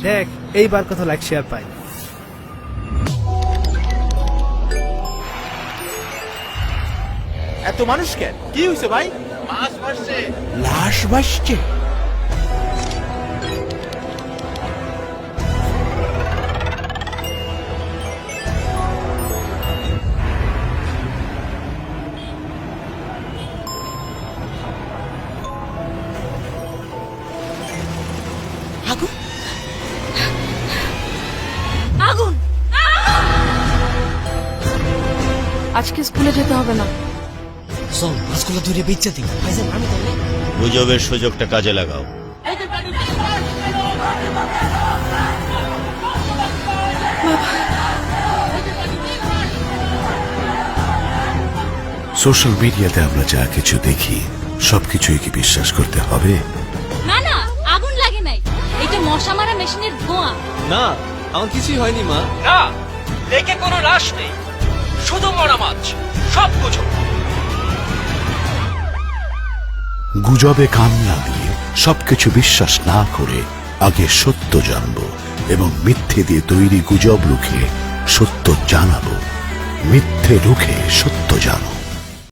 দেখ এইবার কত লাইক শেয়ার পাই। এত মানুষ কেন? কি হয়েছে ভাই? মাছ ভাসছে। লাশ ভাসছে। আগুন আগুন! আজকে স্কুলে যেতে হবে না। চল মাছগুলো ধরে বেচে দিই। ভাইজান আমি তাহলে গুজবের সুযোগটা কাজে লাগাও। সোশ্যাল মিডিয়াতে আমরা যা কিছু দেখি সবকিছুই কি বিশ্বাস করতে হবে? না না, আগুন লাগে নাই, এটা মশা মারা মেশিনের ধোঁয়া। না, আমার কিছুই হয়নি মা। না, লেকে কোনো লাশ নেই, শুধু মরা মাছ। সব গুজব। গুজবে কান না দিয়ে সবকিছু বিশ্বাস না করে আগে সত্য জানবো এবং মিথ্যে দিয়ে তৈরি গুজব রুখে সত্য জানাবো। মিথ্যে রুখে সত্য জানো।